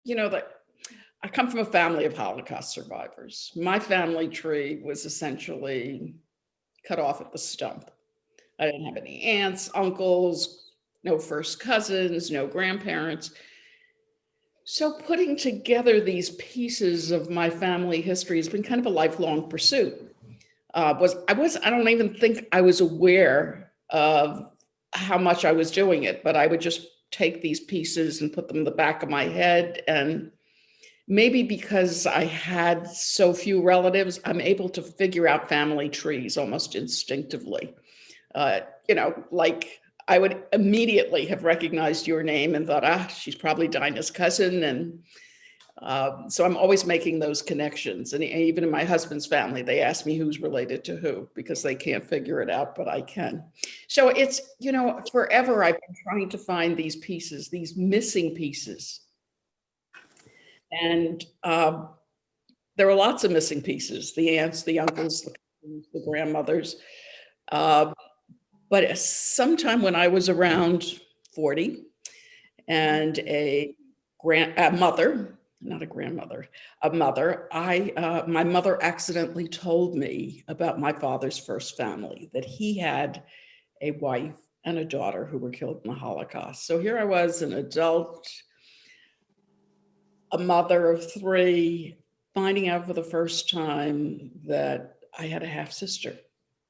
that I come from a family of Holocaust survivors. My family tree was essentially cut off at the stump. I didn't have any aunts, uncles, no first cousins, no grandparents. So putting together these pieces of my family history has been kind of a lifelong pursuit. I don't even think I was aware of how much I was doing it, but I would just take these pieces and put them in the back of my head. And maybe because I had so few relatives, I'm able to figure out family trees almost instinctively. Like I would immediately have recognized your name and thought, she's probably Dinah's cousin. And so I'm always making those connections. And even in my husband's family, they ask me who's related to who because they can't figure it out, but I can. So it's, forever I've been trying to find these pieces, these missing pieces. And there are lots of missing pieces, the aunts, the uncles, the grandmothers. But sometime when I was around 40 and a mother, not a grandmother, a mother, my mother accidentally told me about my father's first family, that he had a wife and a daughter who were killed in the Holocaust. So here I was, an adult, a mother of three, finding out for the first time that I had a half sister.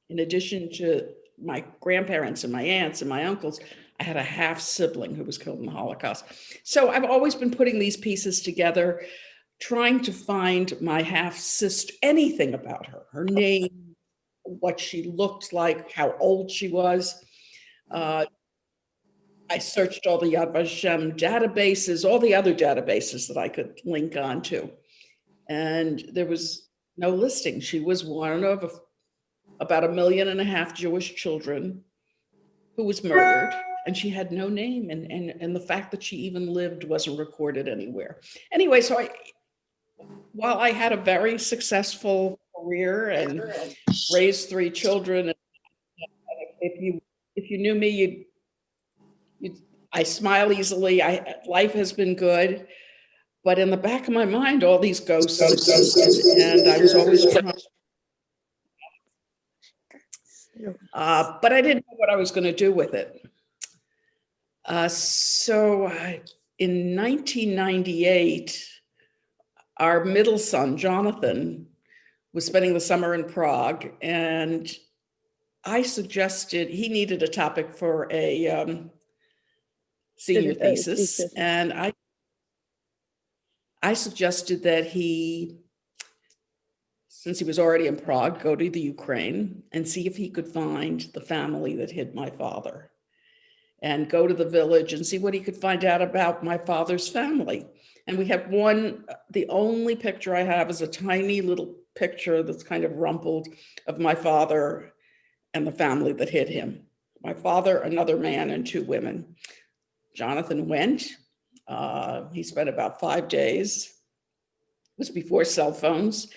In addition to my grandparents and my aunts and my uncles, I had a half sibling who was killed in the Holocaust. So I've always been putting these pieces together, trying to find my half sister, anything about her, her name, what she looked like, how old she was. I searched all the Yad Vashem databases, all the other databases that I could link onto. And there was no listing. She was one of about 1.5 million Jewish children who was murdered, and she had no name. And the fact that she even lived wasn't recorded anywhere. Anyway, so while I had a very successful career and raised 3 children, if you knew me, I smile easily. Life has been good, but in the back of my mind, all these ghosts existed, and I was always trying. But I didn't know what I was going to do with it. So in 1998, our middle son, Jonathan, was spending the summer in Prague, and I suggested he needed a topic for a senior thesis. And I suggested that he, since he was already in Prague, go to the Ukraine and see if he could find the family that hid my father, and go to the village and see what he could find out about my father's family. And we have the only picture I have is a tiny little picture that's kind of rumpled of my father and the family that hid him. My father, another man, and 2 women. Jonathan went. He spent about 5 days. It was before cell phones.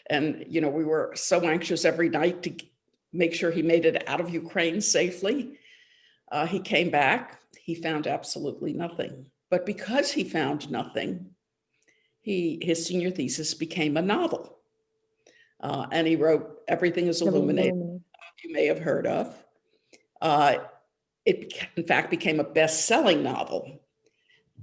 And, we were so anxious every night to make sure he made it out of Ukraine safely. He came back. He found absolutely nothing. But because he found nothing, his senior thesis became a novel. And he wrote Everything is Illuminated, you may have heard of. It, in fact, became a best-selling novel.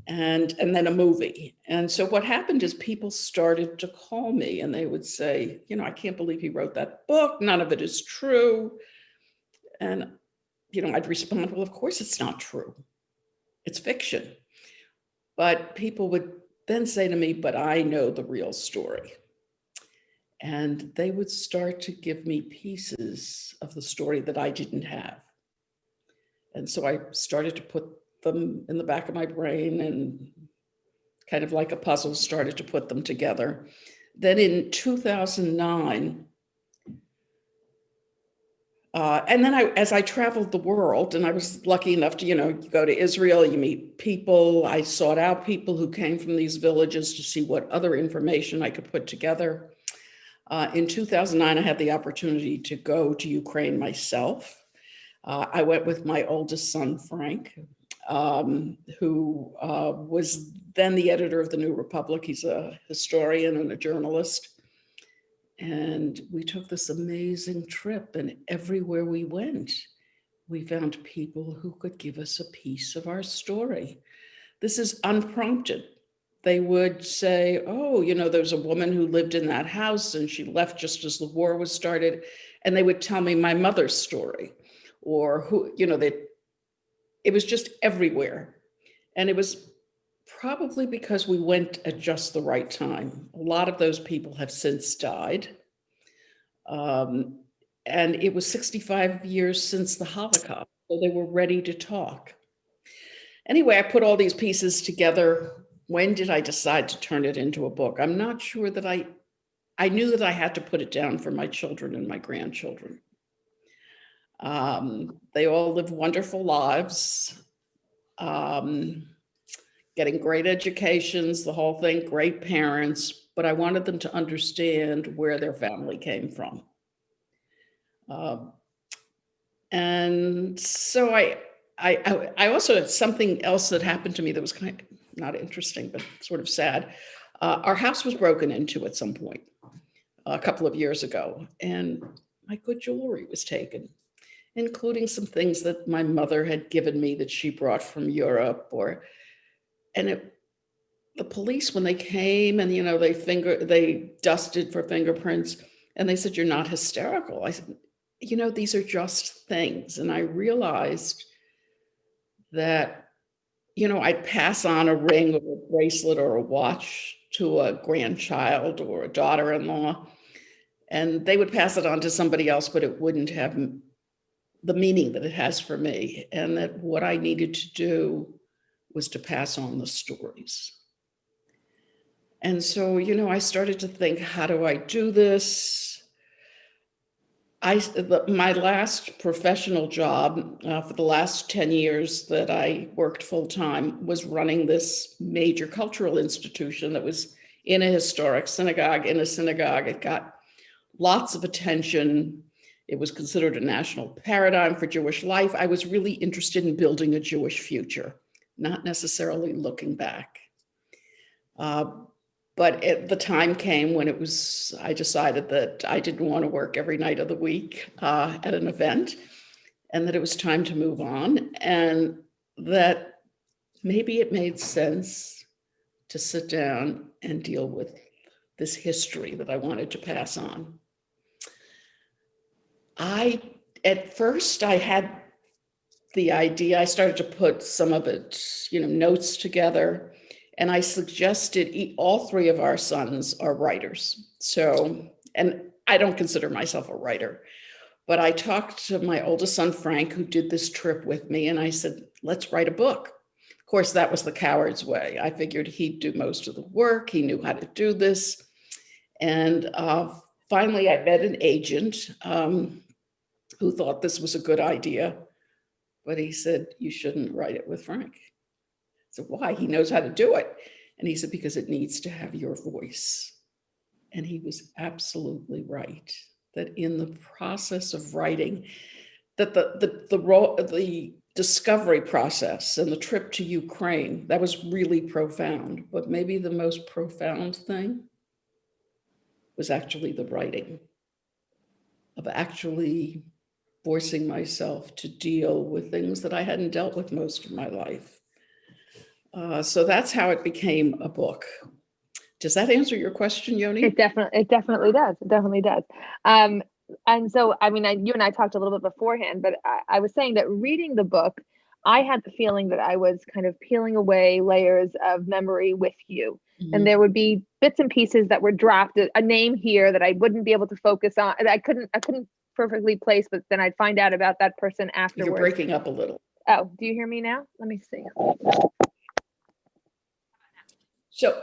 And then a movie. And so what happened is people started to call me and they would say, I can't believe he wrote that book. None of it is true. And, I'd respond, well, of course it's not true. It's fiction. But people would then say to me, but I know the real story. And they would start to give me pieces of the story that I didn't have. And so I started to put them in the back of my brain and kind of like a puzzle started to put them together. Then in 2009, and then as I traveled the world, and I was lucky enough to, you go to Israel, you meet people. I sought out people who came from these villages to see what other information I could put together. In 2009, I had the opportunity to go to Ukraine myself. I went with my oldest son, Frank. who was then the editor of the New Republic. He's a historian and a journalist. And we took this amazing trip, and everywhere we went, we found people who could give us a piece of our story. This is unprompted. They would say, oh, there's a woman who lived in that house and she left just as the war was started. And they would tell me my mother's story, or who, it was just everywhere. And it was probably because we went at just the right time. A lot of those people have since died. And it was 65 years since the Holocaust, so they were ready to talk. Anyway, I put all these pieces together. When did I decide to turn it into a book? I'm not sure that I knew that I had to put it down for my children and my grandchildren. They all live wonderful lives, getting great educations, the whole thing, great parents, but I wanted them to understand where their family came from. And so I also had something else that happened to me that was kind of not interesting, but sort of sad. Our house was broken into at some point a couple of years ago, and my good jewelry was taken, including some things that my mother had given me that she brought from Europe. The police, when they came and they dusted for fingerprints, and they said, "You're not hysterical." I said, these are just things. And I realized that, I'd pass on a ring or a bracelet or a watch to a grandchild or a daughter-in-law, and they would pass it on to somebody else, but it wouldn't have the meaning that it has for me. And that what I needed to do was to pass on the stories. And so, I started to think, how do I do this? My last professional job for the last 10 years that I worked full time was running this major cultural institution that was in a historic synagogue, It got lots of attention. It was considered a national paradigm for Jewish life. I was really interested in building a Jewish future, not necessarily looking back. But the time came when I decided that I didn't want to work every night of the week at an event, and that it was time to move on, and that maybe it made sense to sit down and deal with this history that I wanted to pass on. At first, I had the idea, I started to put some of it, notes together. And I suggested all three of our sons are writers. So, and I don't consider myself a writer, but I talked to my oldest son, Frank, who did this trip with me. And I said, let's write a book. Of course, that was the coward's way. I figured he'd do most of the work. He knew how to do this. And finally, I met an agent who thought this was a good idea. But he said, you shouldn't write it with Frank. So why? He knows how to do it. And he said, because it needs to have your voice. And he was absolutely right, that in the process of writing, that the discovery process and the trip to Ukraine, that was really profound. But maybe the most profound thing was actually the writing, of actually forcing myself to deal with things that I hadn't dealt with most of my life. So that's how it became a book. Does that answer your question, Yoni? It definitely does. It definitely does. And so, I mean, you and I talked a little bit beforehand, but I was saying that reading the book, I had the feeling that I was kind of peeling away layers of memory with you. Mm-hmm. And there would be bits and pieces that were dropped, a name here that I wouldn't be able to focus on. I couldn't perfectly place, but then I'd find out about that person afterwards. You're breaking up a little. Oh, do you hear me now? Let me see. So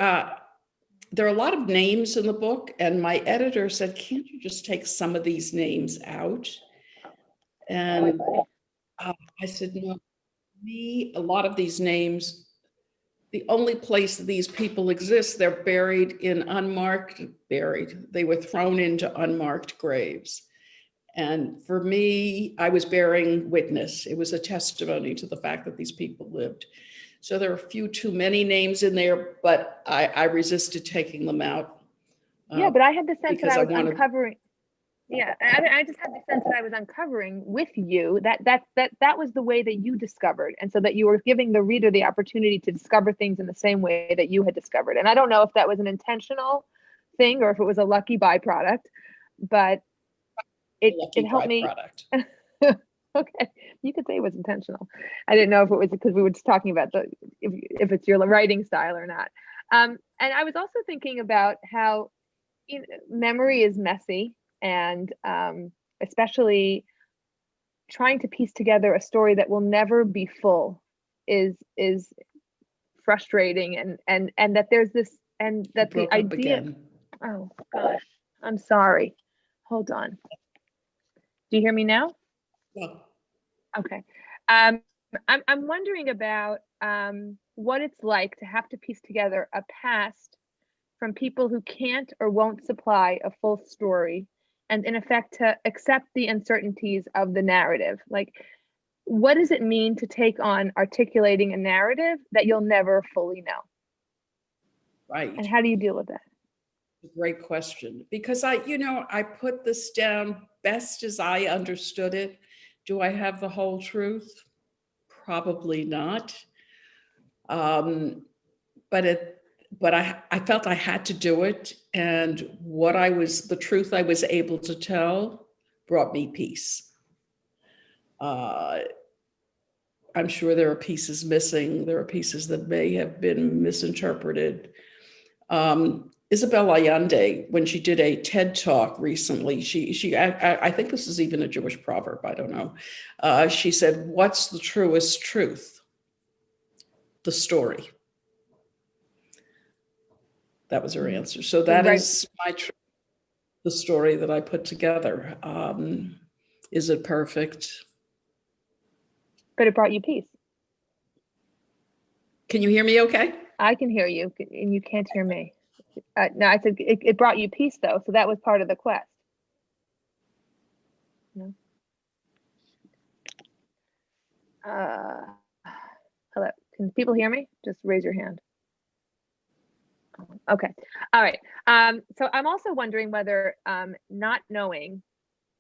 there are a lot of names in the book, and my editor said, can't you just take some of these names out? And I said, no, a lot of these names, the only place that these people exist, they're buried in they were thrown into unmarked graves. And for me, I was bearing witness. It was a testimony to the fact that these people lived. So there are a few too many names in there, but I resisted taking them out. Yeah, but I had the sense that because I I was wanted, uncovering. Yeah, I just had the sense that I was uncovering with you that was the way that you discovered, and so that you were giving the reader the opportunity to discover things in the same way that you had discovered. And I don't know if that was an intentional thing or if it was a lucky byproduct, but a lucky it helped me. byproduct. Okay, you could say it was intentional. I didn't know if it was because we were just talking about if it's your writing style or not. And I was also thinking about how memory is messy, and especially trying to piece together a story that will never be full is frustrating, and that there's this, and that the Broke up idea. again. Oh gosh, I'm sorry. Hold on. Do you hear me now? Yeah. Okay. I'm wondering about what it's like to have to piece together a past from people who can't or won't supply a full story, and in effect to accept the uncertainties of the narrative. Like, what does it mean to take on articulating a narrative that you'll never fully know? Right. And how do you deal with that? Great question. Because I put this down best as I understood it. Do I have the whole truth? Probably not. But I felt I had to do it. And the truth I was able to tell brought me peace. I'm sure there are pieces missing. There are pieces that may have been misinterpreted. Isabel Allende, when she did a TED talk recently, I think this is even a Jewish proverb, I don't know. She said, "What's the truest truth? The story." That was her answer. So that Right. is the story that I put together. Is it perfect? But it brought you peace. Can you hear me okay? I can hear you, and you can't hear me. No, I said it brought you peace, though. So that was part of the quest. No. Hello. Can people hear me? Just raise your hand. Okay. All right. So I'm also wondering whether not knowing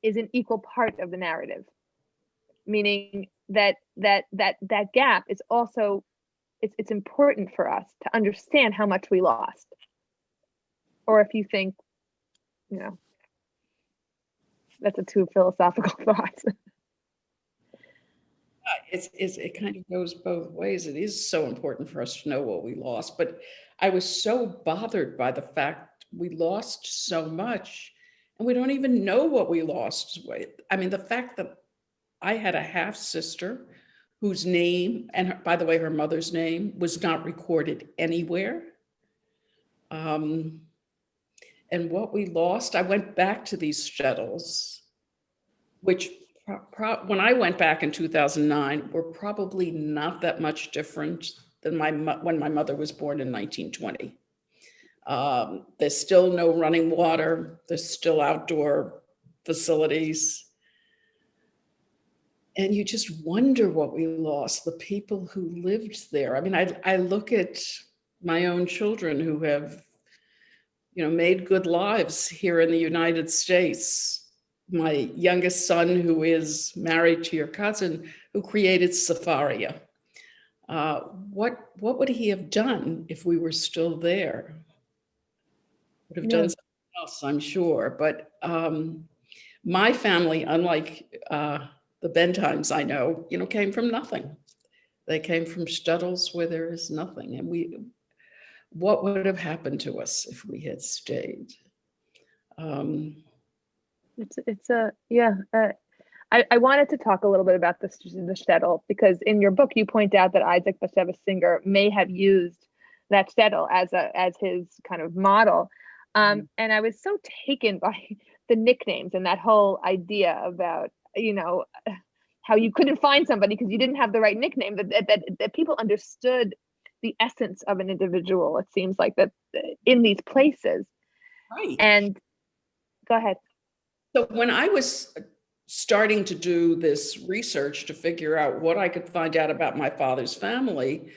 is an equal part of the narrative, meaning that gap is also it's important for us to understand how much we lost. Or if you think, that's a too philosophical thought. It kind of goes both ways. It is so important for us to know what we lost, but I was so bothered by the fact we lost so much and we don't even know what we lost. I mean, the fact that I had a half sister whose name, and by the way, her mother's name was not recorded anywhere. And what we lost, I went back to these shtetls, which when I went back in 2009, were probably not that much different than when my mother was born in 1920. There's still no running water. There's still outdoor facilities. And you just wonder what we lost, the people who lived there. I mean, I look at my own children who have, made good lives here in the United States. My youngest son, who is married to your cousin, who created Safaria. What would he have done if we were still there? Would have done something else, I'm sure. But my family, unlike the Bentimes I know, came from nothing. They came from shtetls where there is nothing. And what would have happened to us if we had stayed? I wanted to talk a little bit about the shtetl, because in your book you point out that Isaac Bashevis Singer may have used that shtetl as his kind of model, and I was so taken by the nicknames and that whole idea about how you couldn't find somebody because you didn't have the right nickname, that people understood the essence of an individual, it seems like, that in these places. Right. And go ahead. So when I was starting to do this research to figure out what I could find out about my father's family.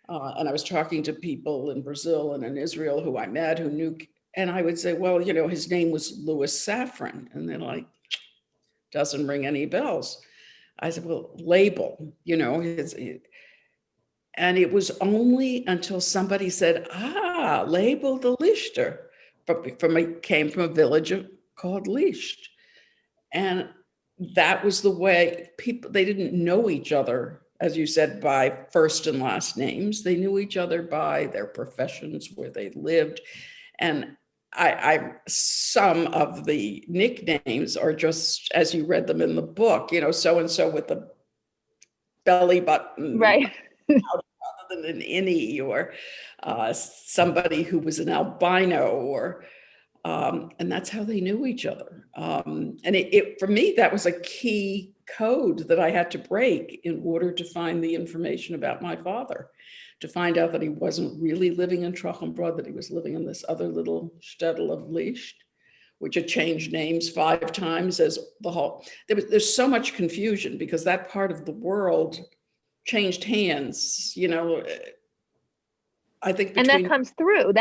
And I was talking to people in Brazil and in Israel who I met who knew, and I would say, well, his name was Louis Safran. And they're like, doesn't ring any bells. I said, well, label, and it was only until somebody said, label the Lichter, came from a village called Licht. And that was the way people, they didn't know each other, as you said, by first and last names. They knew each other by their professions, where they lived. And some of the nicknames are just as you read them in the book, so-and-so with the belly button. Right. Rather than an innie, or somebody who was an albino, or and that's how they knew each other. And it for me, that was a key code that I had to break in order to find the information about my father, to find out that he wasn't really living in Trochenbrod, that he was living in this other little shtetl of Licht, which had changed names 5 times as the whole. There's so much confusion because that part of the world changed hands, I think and that comes through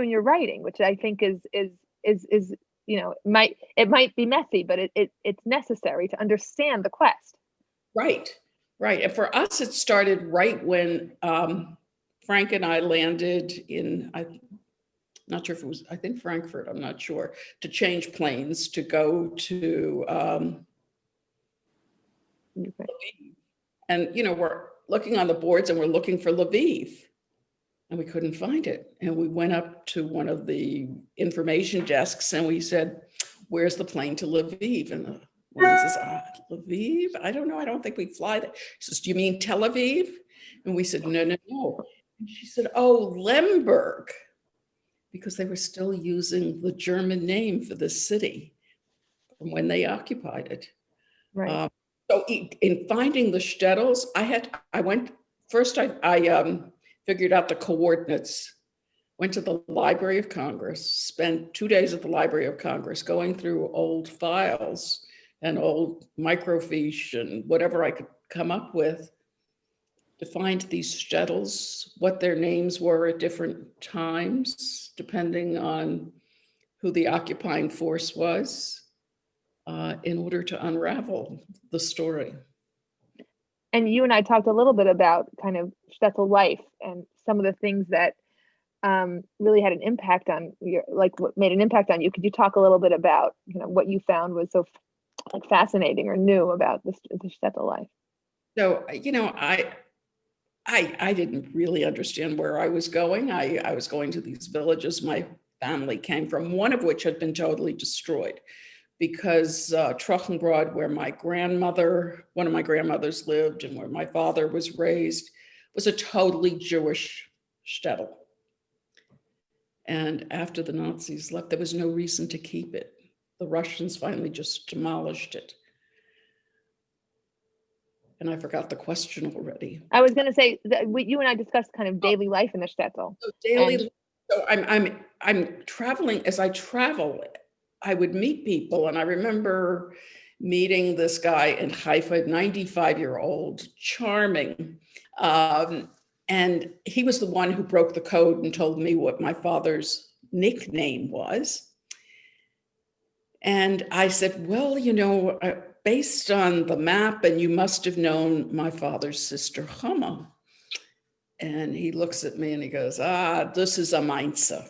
in your writing, which I think is it might be messy, but it's necessary to understand the quest. Right. And for us, it started right when Frank and I landed in, I'm not sure if it was, I think Frankfurt, I'm not sure, to change planes to go to and we're looking on the boards and we're looking for Lviv, and we couldn't find it. And we went up to one of the information desks and we said, where's the plane to Lviv? And the woman says, Lviv? I don't know. I don't think we fly there. She says, do you mean Tel Aviv? And we said, no. And she said, oh, Lemberg, because they were still using the German name for the city from when they occupied it. Right. So in finding the shtetls, I went first. I figured out the coordinates. Went to the Library of Congress. Spent 2 days at the Library of Congress, going through old files and old microfiche and whatever I could come up with to find these shtetls, what their names were at different times, depending on who the occupying force was. In order to unravel the story. And you and I talked a little bit about kind of shtetl life and some of the things that really had an impact on what made an impact on you. Could you talk a little bit about what you found was so fascinating or new about the shtetl life? So I didn't really understand where I was going. I was going to these villages my family came from, one of which had been totally destroyed, because Trochenbrod, where one of my grandmothers lived and where my father was raised, was a totally Jewish shtetl. And after the Nazis left, there was no reason to keep it. The Russians finally just demolished it. And I forgot the question already. I was going to say that you and I discussed kind of daily life in the shtetl. So I'm traveling. As I travel, I would meet people, and I remember meeting this guy in Haifa, 95-year-old, charming. And he was the one who broke the code and told me what my father's nickname was. And I said, well, based on the map, and you must have known my father's sister, Chama. And he looks at me and he goes, this is a Mainzer.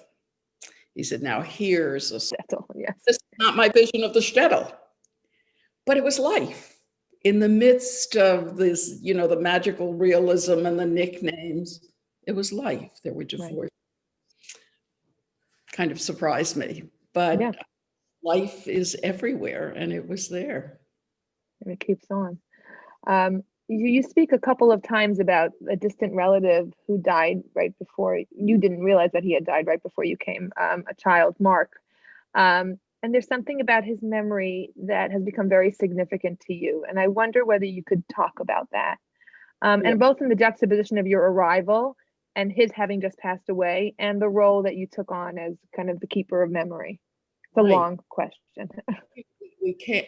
He said, now here's a shtetl. Yes. This is not my vision of the shtetl, but it was life in the midst of this, the magical realism and the nicknames. It was life. There were divorces. Right. Kind of surprised me, but yeah. Life is everywhere, and it was there. And it keeps on. You speak a couple of times about a distant relative who died right before you didn't realize that he had died right before you came a child, Mark. And there's something about his memory that has become very significant to you. And I wonder whether you could talk about that. And both in the juxtaposition of your arrival and his having just passed away, and the role that you took on as kind of the keeper of memory. It's a long question.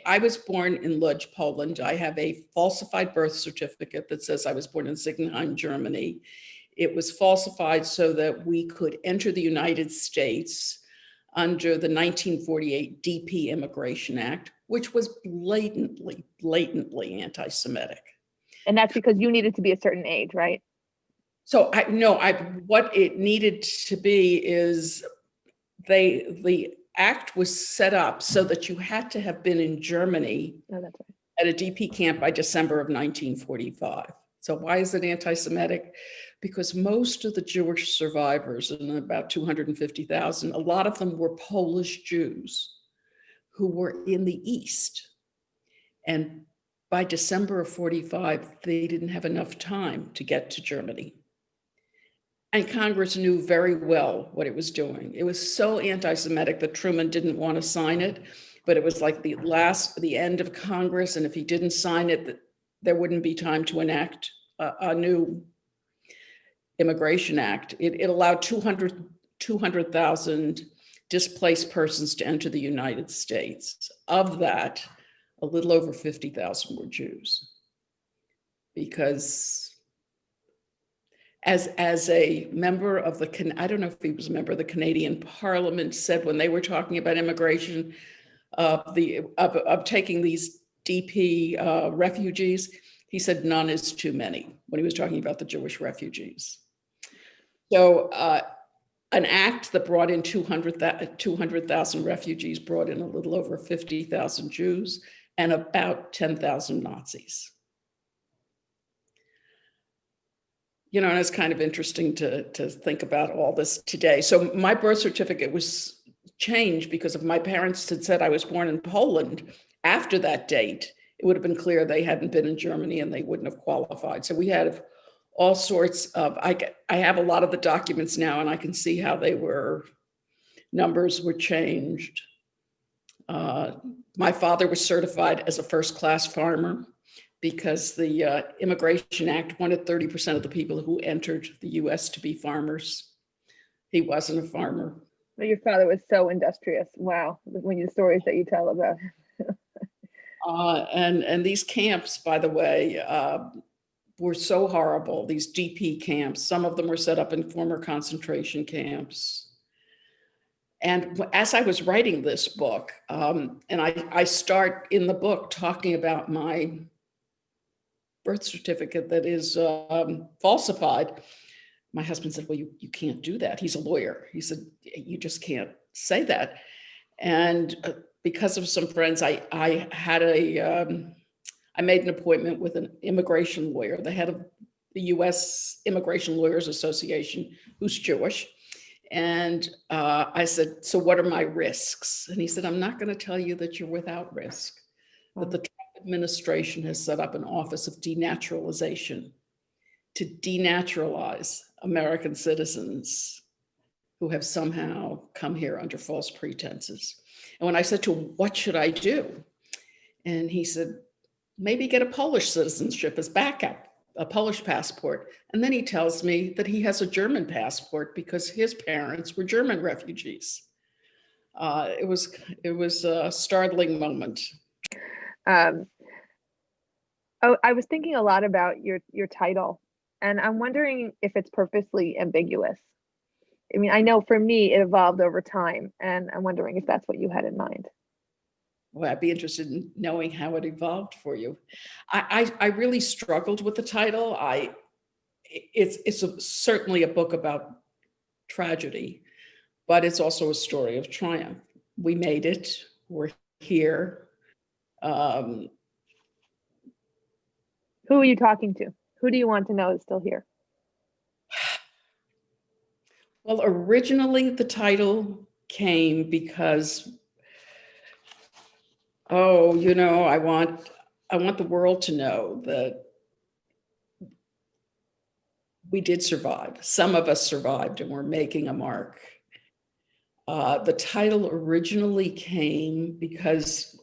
I was born in Lodz, Poland. I have a falsified birth certificate that says I was born in Signheim, Germany. It was falsified so that we could enter the United States under the 1948 DP Immigration Act, which was blatantly anti-Semitic. And that's because you needed to be a certain age, right? So what it needed to be is the act was set up so that you had to have been in Germany Oh, that's right. at a DP camp by December of 1945. So why is it anti-Semitic? Because most of the Jewish survivors, and about 250,000, a lot of them were Polish Jews who were in the East. And by December of 45, they didn't have enough time to get to Germany. And Congress knew very well what it was doing. It was so anti-Semitic that Truman didn't want to sign it, but it was like the end of Congress. And if he didn't sign it, there wouldn't be time to enact a new Immigration Act. It allowed 200,000 displaced persons to enter the United States. Of that, a little over 50,000 were Jews. Because as a member of I don't know if he was a member of the Canadian Parliament, said when they were talking about immigration, of taking these DP refugees, he said none is too many when he was talking about the Jewish refugees. So an act that brought in 200,000 refugees brought in a little over 50,000 Jews and about 10,000 Nazis. You know, and it's kind of interesting to think about all this today. So my birth certificate was changed because if my parents had said I was born in Poland after that date, it would have been clear they hadn't been in Germany and they wouldn't have qualified. So we had all sorts of, I have a lot of the documents now and I can see how numbers were changed. My father was certified as a first-class farmer because the Immigration Act wanted 30% of the people who entered the US to be farmers. He wasn't a farmer. But your father was so industrious. Wow, the stories that you tell about him. And these camps, by the way, were so horrible, these DP camps. Some of them were set up in former concentration camps. And as I was writing this book, and I start in the book talking about my birth certificate that is falsified, my husband said, well, you can't do that. He's a lawyer. He said, you just can't say that. And because of some friends, I made an appointment with an immigration lawyer, the head of the US Immigration Lawyers Association, who's Jewish. And I said, so what are my risks? And he said, I'm not going to tell you that you're without risk, that the Trump administration has set up an office of denaturalization to denaturalize American citizens who have somehow come here under false pretenses. And when I said to him, what should I do? And he said, maybe get a Polish citizenship as backup, a Polish passport. And then he tells me that he has a German passport because his parents were German refugees. It was a startling moment. I was thinking a lot about your title, and I'm wondering if it's purposely ambiguous. I mean, I know for me it evolved over time, and I'm wondering if that's what you had in mind. Well, I'd be interested in knowing how it evolved for you. I really struggled with the title. It's certainly a book about tragedy, but it's also a story of triumph. We made it. We're here. Who are you talking to? Who do you want to know is still here? Well, originally the title came because, I want the world to know that we did survive. Some of us survived and we're making a mark. The title originally came because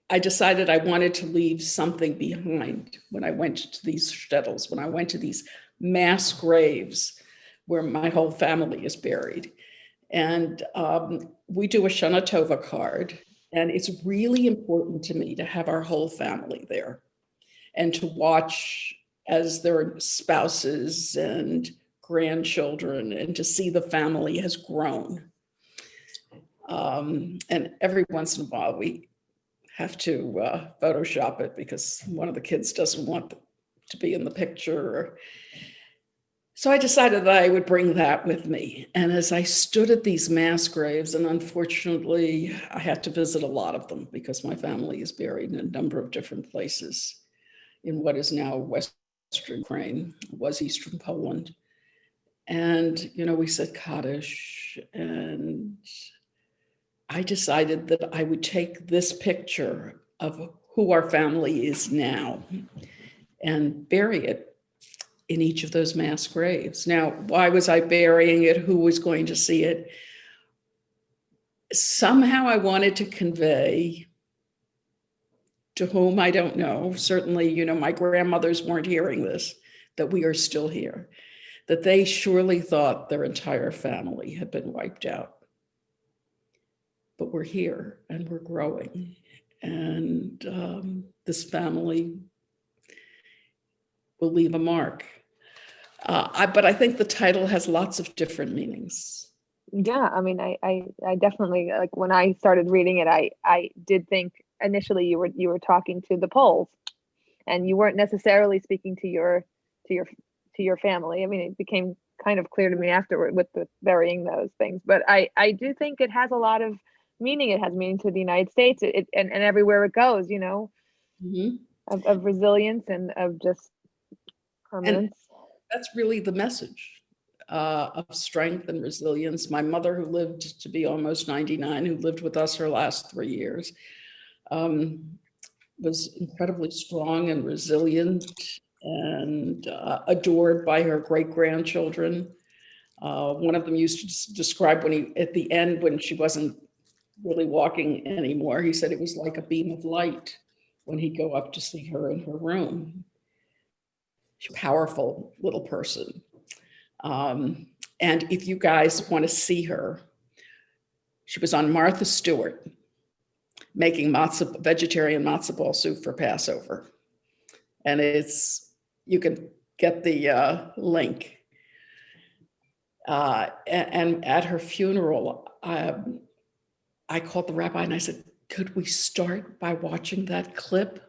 I decided I wanted to leave something behind when I went to these shtetls, when I went to these mass graves where my whole family is buried. And we do a Shana Tova card. And it's really important to me to have our whole family there and to watch as their spouses and grandchildren and to see the family has grown. And every once in a while we have to Photoshop it because one of the kids doesn't want to be in the picture. So I decided that I would bring that with me. And as I stood at these mass graves, and unfortunately I had to visit a lot of them because my family is buried in a number of different places in what is now Western Ukraine, was Eastern Poland. And, we said Kaddish, and I decided that I would take this picture of who our family is now and bury it in each of those mass graves. Now, why was I burying it? Who was going to see it? Somehow I wanted to convey, to whom I don't know, certainly, my grandmothers weren't hearing this, that we are still here, that they surely thought their entire family had been wiped out. But we're here and we're growing. And this family will leave a mark. But I think the title has lots of different meanings. Yeah, I mean, I definitely, like, when I started reading it, I did think initially you were talking to the Poles, and you weren't necessarily speaking to your family. I mean, it became kind of clear to me afterward with the burying those things. But I do think it has a lot of meaning. It has meaning to the United States, and everywhere it goes, Mm-hmm. of resilience and of just permanence. And that's really the message of strength and resilience. My mother, who lived to be almost 99, who lived with us her last 3 years, was incredibly strong and resilient and adored by her great-grandchildren. One of them used to describe at the end, when she wasn't really walking anymore, he said it was like a beam of light when he'd go up to see her in her room. She's a powerful little person. And if you guys want to see her, she was on Martha Stewart making vegetarian matzo ball soup for Passover. And you can get the link. And at her funeral, I called the rabbi and I said, could we start by watching that clip?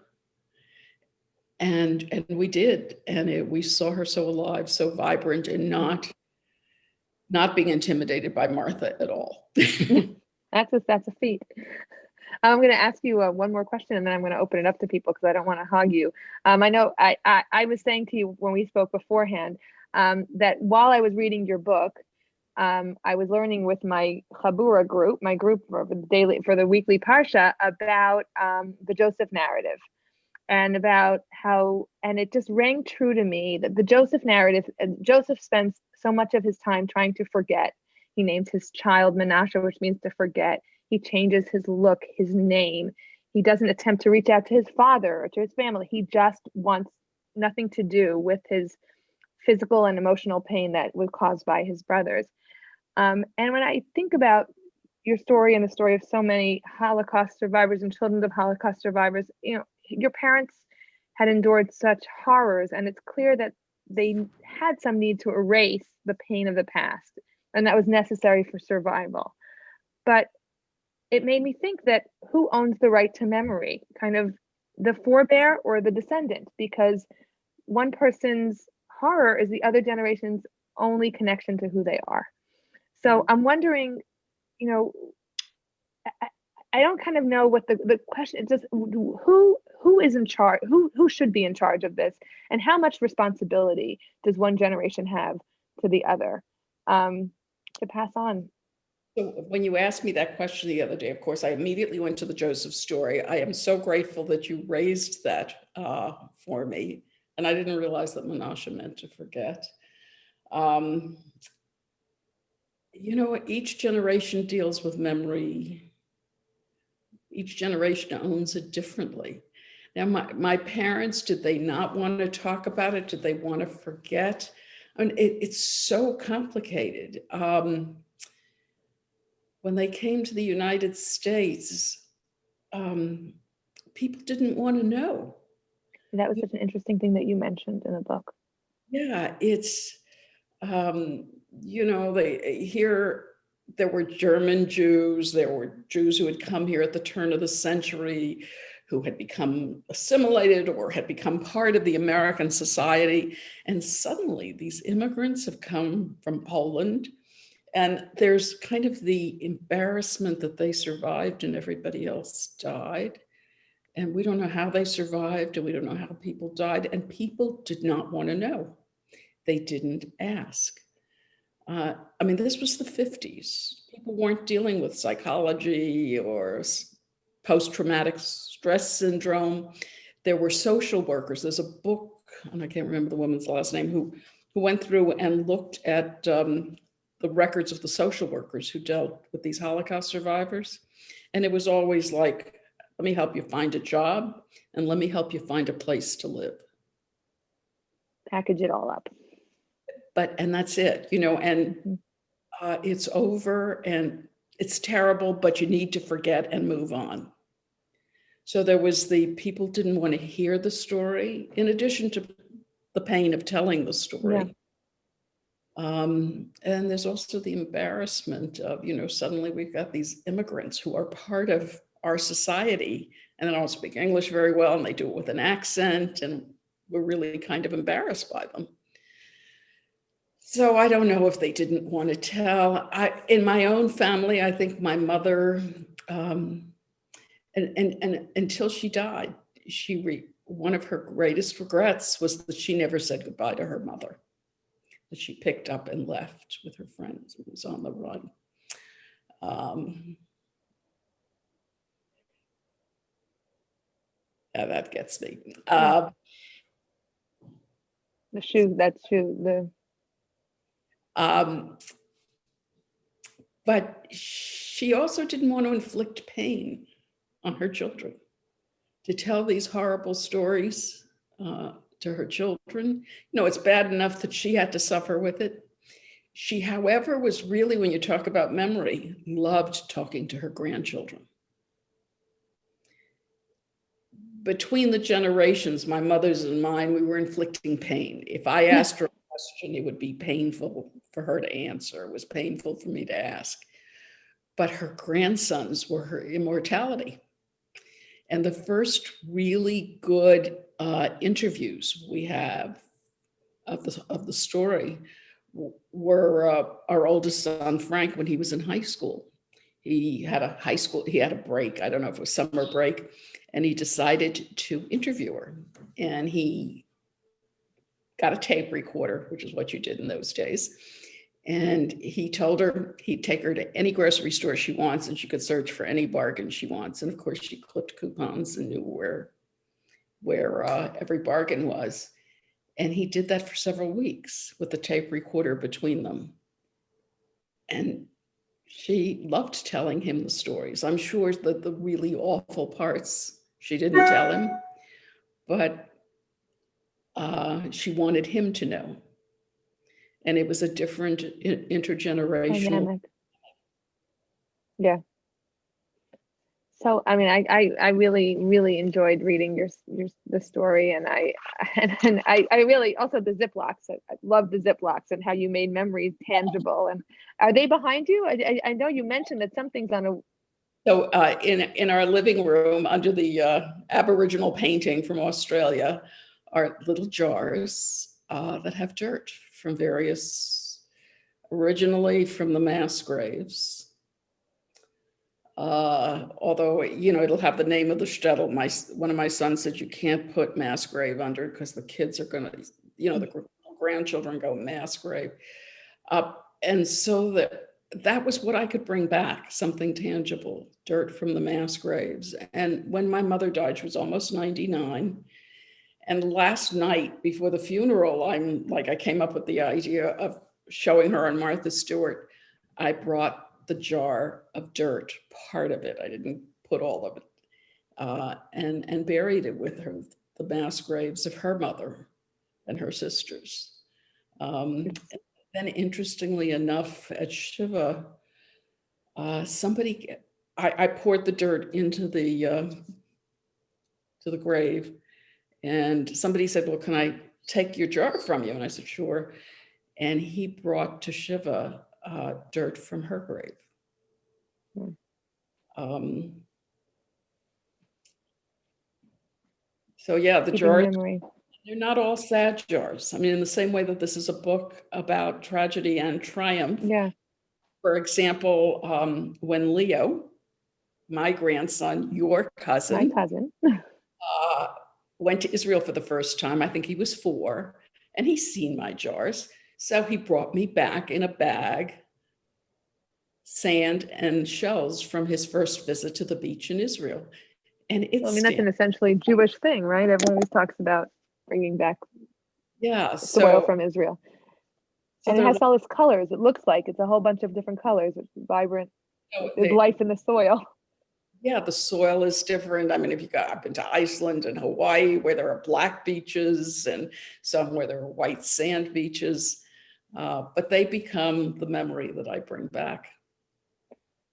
And we did. And we saw her so alive, so vibrant, and not being intimidated by Martha at all. That's a feat. I'm going to ask you one more question, and then I'm going to open it up to people because I don't want to hog you. I know I was saying to you when we spoke beforehand that while I was reading your book, I was learning with my Chabura group, my group for the weekly Parsha, about the Joseph narrative, and about how, and it just rang true to me that the Joseph narrative, Joseph spends so much of his time trying to forget. He names his child Menashe, which means to forget. He changes his look, his name. He doesn't attempt to reach out to his father or to his family. He just wants nothing to do with his physical and emotional pain that was caused by his brothers. And when I think about your story and the story of so many Holocaust survivors and children of Holocaust survivors, your parents had endured such horrors, and it's clear that they had some need to erase the pain of the past, and that was necessary for survival. But it made me think that who owns the right to memory, kind of the forebear or the descendant, because one person's horror is the other generation's only connection to who they are. So I'm wondering, I don't kind of know what the question is, just who is in charge, who should be in charge of this, and how much responsibility does one generation have to the other to pass on? So when you asked me that question the other day, of course, I immediately went to the Joseph story. I am so grateful that you raised that for me. And I didn't realize that Menashe meant to forget. Each generation deals with memory. Each generation owns it differently. Now, my parents, did they not want to talk about it? Did they want to forget? I mean, it's so complicated. When they came to the United States, people didn't want to know. That was such an interesting thing that you mentioned in the book. Yeah, it's, here there were German Jews, there were Jews who had come here at the turn of the century, who had become assimilated or had become part of the American society. And suddenly these immigrants have come from Poland, and there's kind of the embarrassment that they survived and everybody else died. And we don't know how they survived, and we don't know how people died. And people did not want to know. They didn't ask. I mean, this was the 50s. People weren't dealing with psychology or post-traumatic stress syndrome. There were social workers. There's a book, and I can't remember the woman's last name, who went through and looked at the records of the social workers who dealt with these Holocaust survivors. And it was always like, let me help you find a job, and let me help you find a place to live. Package it all up. And that's it, and it's over and it's terrible, but you need to forget and move on. So there was the people didn't want to hear the story, in addition to the pain of telling the story. And there's also the embarrassment of, suddenly we've got these immigrants who are part of our society and they don't speak English very well, and they do it with an accent, and we're really kind of embarrassed by them. So I don't know if they didn't want to tell. In my own family, I think my mother, and until she died, one of her greatest regrets was that she never said goodbye to her mother, that she picked up and left with her friends and was on the run. Yeah, that gets me. The shoe, that's true. But she also didn't want to inflict pain on her children, to tell these horrible stories to her children. It's bad enough that she had to suffer with it. She, however, was really, when you talk about memory, loved talking to her grandchildren. Between the generations, my mother's and mine, we were inflicting pain. If I asked her a question, it would be painful for her to answer. It was painful for me to ask. But her grandsons were her immortality. And the first really good interviews we have of the story were our oldest son, Frank, when he was in high school. He had a break. I don't know if it was summer break, and he decided to interview her. And he got a tape recorder, which is what you did in those days. And he told her he'd take her to any grocery store she wants, and she could search for any bargain she wants. And of course, she clipped coupons and knew where every bargain was. And he did that for several weeks with the tape recorder between them. And she loved telling him the stories. I'm sure that the really awful parts she didn't tell him, but she wanted him to know. And it was a different intergenerational dynamic. Yeah. So, I mean, I really, really enjoyed reading the story, and I really also the Ziplocs. I love the Ziplocs and how you made memories tangible. And are they behind you? I know you mentioned that something's on a. So in our living room, under the Aboriginal painting from Australia, are little jars that have dirt from originally from the mass graves. Although, it'll have the name of the shtetl. One of my sons said you can't put mass grave under because the kids are going to, the grandchildren go mass grave. And so that was what I could bring back, something tangible, dirt from the mass graves. And when my mother died, she was almost 99. And last night before the funeral, I came up with the idea of showing her on Martha Stewart. I brought the jar of dirt, part of it. I didn't put all of it, and buried it with her, the mass graves of her mother and her sisters. Then interestingly enough, at Shiva, somebody I poured the dirt into the to the grave, and somebody said, well, can I take your jar from you? And I said, sure. And he brought to Shiva dirt from her grave. Hmm. Um, so yeah, the Keeping jars, memory. they're not all sad jars. I mean, in the same way that this is a book about tragedy and triumph. Yeah. For example, when Leo, my grandson, your My cousin, cousin. went to Israel for the first time, I think he was 4, and he's seen my jars. So he brought me back in a bag sand and shells from his first visit to the beach in Israel. And I it's mean, that's stamped. an essentially Jewish thing, right? Everyone always talks about bringing back Yeah. soil from Israel. So And it they're has all its colors. It looks like it's a whole bunch of different colors. It's vibrant. like, There's life in the soil. yeah, the soil is different. I mean, if you go up into Iceland and Hawaii, where there are black beaches and some where there are white sand beaches, but they become the memory that I bring back.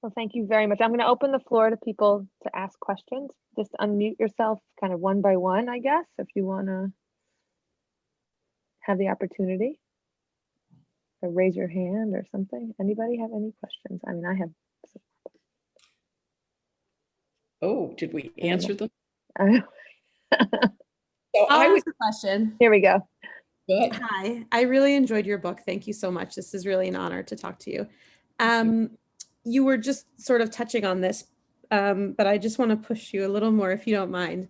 Well, thank you very much. I'm going to open the floor to people to ask questions. Just unmute yourself kind of one by one, I guess, if you want to have the opportunity. Or raise your hand or something. Anybody have any questions? I mean, I have. Oh, did we answer them? Here So I I'll would ask a question. we go. go ahead. Hi, I really enjoyed your book. Thank you so much. This is really an honor to talk to you. You were just sort of touching on this, but I just want to push you a little more if you don't mind.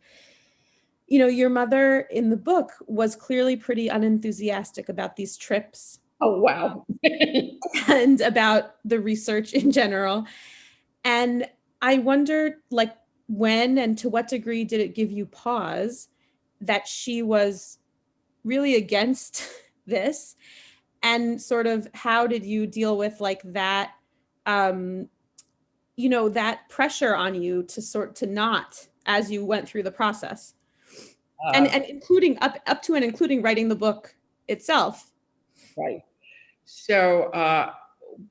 You know, your mother in the book was clearly pretty unenthusiastic about these trips Oh, wow. and about the research in general. And I wondered, like, when and to what degree did it give you pause that she was really against this? And sort of how did you deal with like that, you know, that pressure on you to not as you went through the process? And including up to and including writing the book itself. Right. So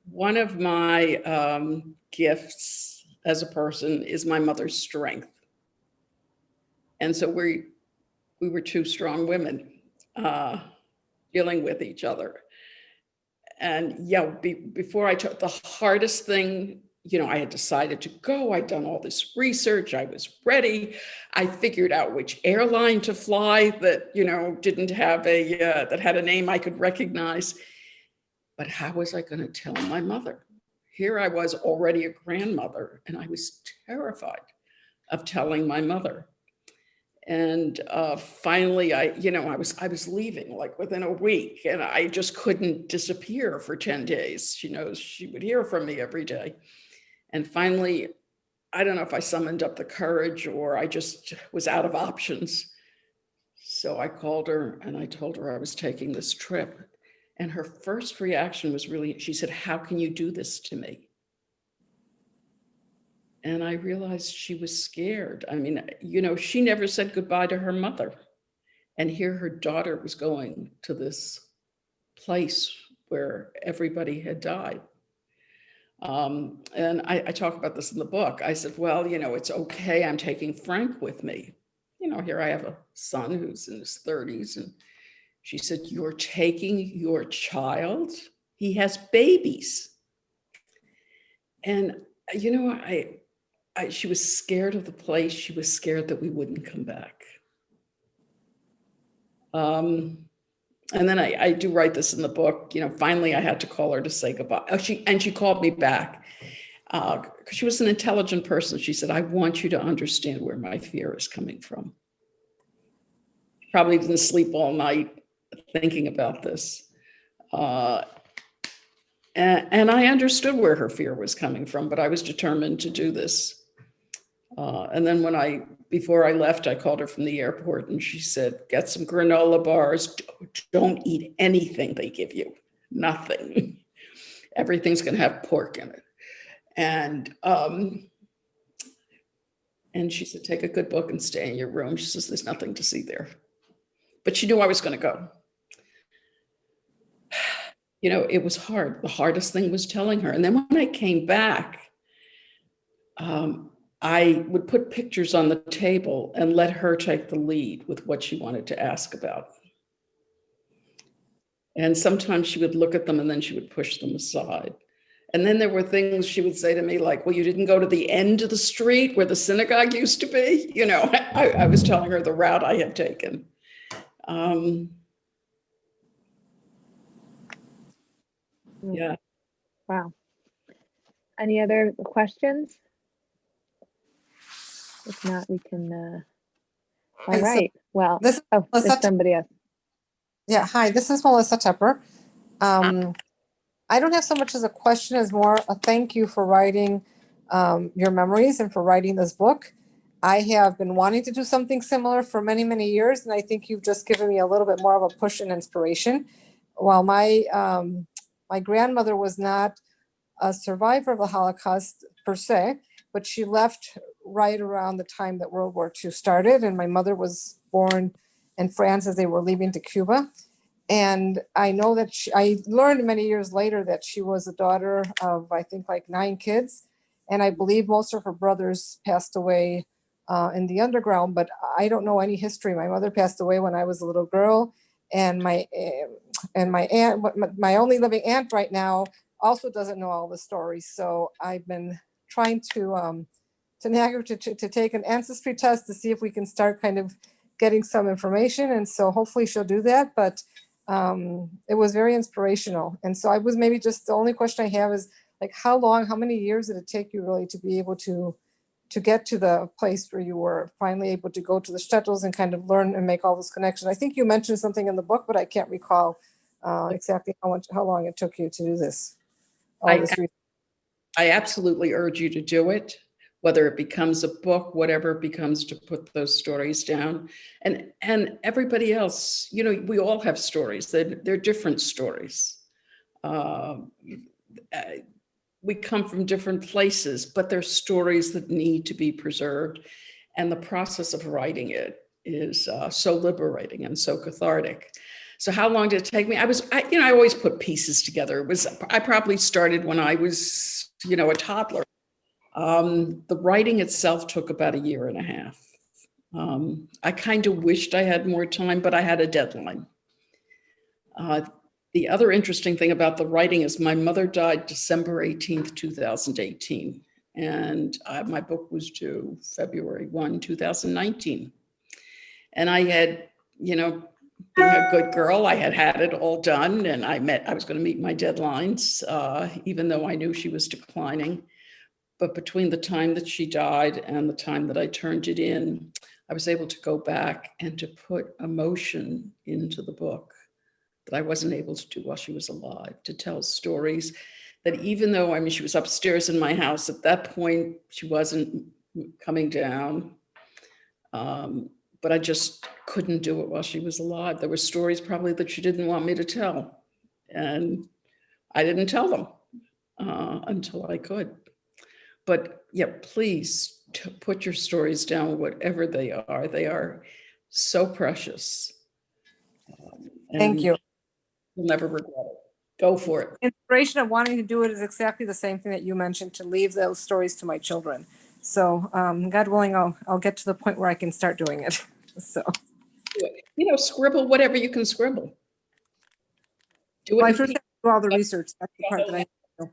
one of my gifts as a person is my mother's strength. And so we were 2 strong women dealing with each other. And yeah, before I took the hardest thing, you know, I had decided to go. I'd done all this research. I was ready. I figured out which airline to fly that, you know, didn't have that had a name I could recognize. But how was I going to tell my mother? Here I was already a grandmother, and I was terrified of telling my mother. And finally, I was leaving like within a week, and I just couldn't disappear for 10 days. She knows she would hear from me every day. And finally, I don't know if I summoned up the courage or I just was out of options. So I called her and I told her I was taking this trip. And her first reaction was she said, how can you do this to me? And I realized she was scared. I mean, you know, she never said goodbye to her mother. And here her daughter was going to this place where everybody had died. And I talk about this in the book. I said, well, you know, it's okay. I'm taking Frank with me. You know, here I have a son who's in his 30s. And she said, you're taking your child? He has babies. And, you know, she was scared of the place. She was scared that we wouldn't come back. And then I do write this in the book. You know, finally I had to call her to say goodbye. She called me back because she was an intelligent person. She said, I want you to understand where my fear is coming from. Probably didn't sleep all night thinking about this. And I understood where her fear was coming from, but I was determined to do this. And then before I left, I called her from the airport and she said, get some granola bars. Don't eat anything they give you. Nothing. Everything's going to have pork in it. And she said, take a good book and stay in your room. She says, there's nothing to see there. But she knew I was going to go. You know, it was hard. The hardest thing was telling her. And then when I came back, I would put pictures on the table and let her take the lead with what she wanted to ask about. And sometimes she would look at them and then she would push them aside. And then there were things she would say to me like, well, you didn't go to the end of the street where the synagogue used to be. You know, I was telling her the route I had taken. Yeah. Wow. Any other questions? If not, we can, all Okay, so right. Well, this is oh, there's Melissa. somebody else. Yeah, hi, this is Melissa Tepper. I don't have so much as a question as more a thank you for writing your memories and for writing this book. I have been wanting to do something similar for many, many years, and I think you've just given me a little bit more of a push and inspiration. While my grandmother was not a survivor of the Holocaust per se, but she left right around the time that World War II started, and my mother was born in France as they were leaving to Cuba. And I know that I learned many years later that she was a daughter of, I think, like 9 kids. And I believe most of her brothers passed away in the underground, but I don't know any history. My mother passed away when I was a little girl. And my aunt, my only living aunt right now, also doesn't know all the stories. So I've been trying to nag her to take an ancestry test to see if we can start kind of getting some information. And so hopefully she'll do that. But it was very inspirational. And so I was maybe just the only question I have is like, how many years did it take you really to be able to get to the place where you were finally able to go to the shtetls and kind of learn and make all those connections? I think you mentioned something in the book, but I can't recall exactly how long it took you to do this. I absolutely urge you to do it, whether it becomes a book, whatever it becomes, to put those stories down. And everybody else, you know, we all have stories. They're different stories. We come from different places, but they're stories that need to be preserved. And the process of writing it is so liberating and so cathartic. So how long did it take me? I always put pieces together. I probably started when I was, a toddler. The writing itself took about 1.5 years. I kind of wished I had more time, but I had a deadline. The other interesting thing about the writing is my mother died December 18th, 2018. And my book was due February 1, 2019. And I had, being a good girl, I had it all done, and I was going to meet my deadlines, even though I knew she was declining. But between the time that she died and the time that I turned it in, I was able to go back and to put emotion into the book that I wasn't able to do while she was alive, to tell stories that even though, she was upstairs in my house at that point, she wasn't coming down. But I just couldn't do it while she was alive. There were stories probably that she didn't want me to tell. And I didn't tell them until I could. But yeah, please put your stories down, whatever they are. They are so precious. Thank you. You'll never regret it. Go for it. Inspiration of wanting to do it is exactly the same thing that you mentioned, to leave those stories to my children. So God willing, I'll get to the point where I can start doing it. So, scribble whatever you can scribble. Do it. Well, I first have to do all the research. That's the part that I do.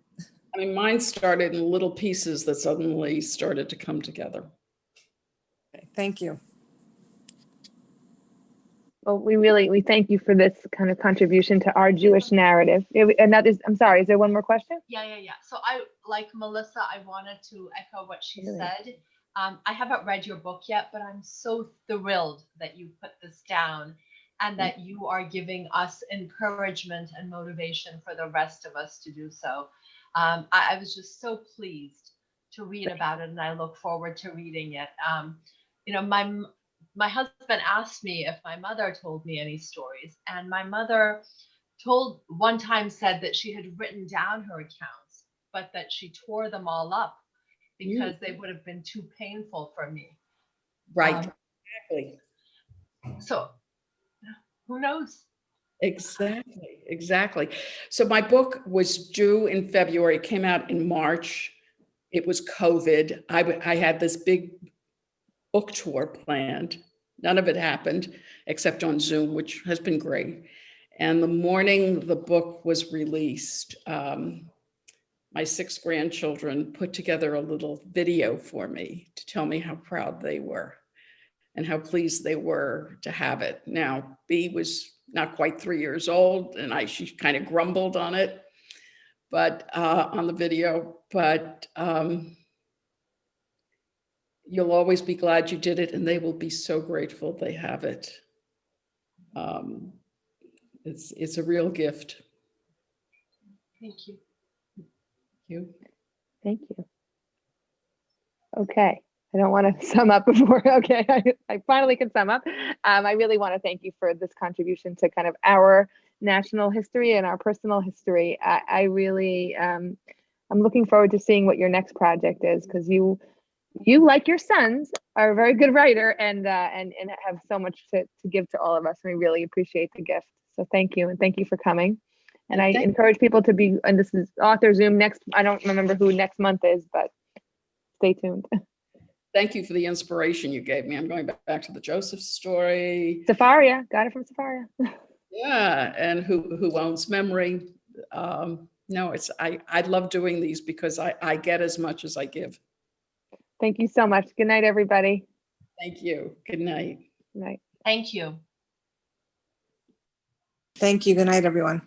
Mine started in little pieces that suddenly started to come together. Okay, thank you. Well, we thank you for this kind of contribution to our Jewish narrative. I'm sorry, is there one more question? Yeah. So like Melissa, I wanted to echo what she said. I haven't read your book yet, but I'm so thrilled that you put this down and that you are giving us encouragement and motivation for the rest of us to do so. I was just so pleased to read about it, and I look forward to reading it. My husband asked me if my mother told me any stories, and my mother one time said that she had written down her accounts, but that she tore them all up because they would have been too painful for me. Right. Exactly. So who knows? Exactly. So my book was due in February, came out in March. it was COVID. I had this big book tour planned. None of it happened except on Zoom, which has been great. And the morning the book was released, my 6 grandchildren put together a little video for me to tell me how proud they were and how pleased they were to have it. Now, B was not quite 3 years old, and she kind of grumbled on it, but on the video, but you'll always be glad you did it, and they will be so grateful they have it. It's a real gift. Thank you. Thank you. Okay. I don't want to sum up before. Okay. I finally can sum up. I really want to thank you for this contribution to kind of our national history and our personal history. I really, I'm looking forward to seeing what your next project is, because you, like your sons, are a very good writer and have so much to give to all of us. And we really appreciate the gift. So thank you. And thank you for coming. And I encourage people to be, and this is author Zoom next, I don't remember who next month is, but stay tuned. Thank you for the inspiration you gave me. I'm going back to the Joseph story. Safaria, got it from Safaria. Yeah, and who owns memory. No, I love doing these because I get as much as I give. Thank you so much. Good night, everybody. Thank you. Good night. Good night. Thank you. Thank you. Good night, everyone.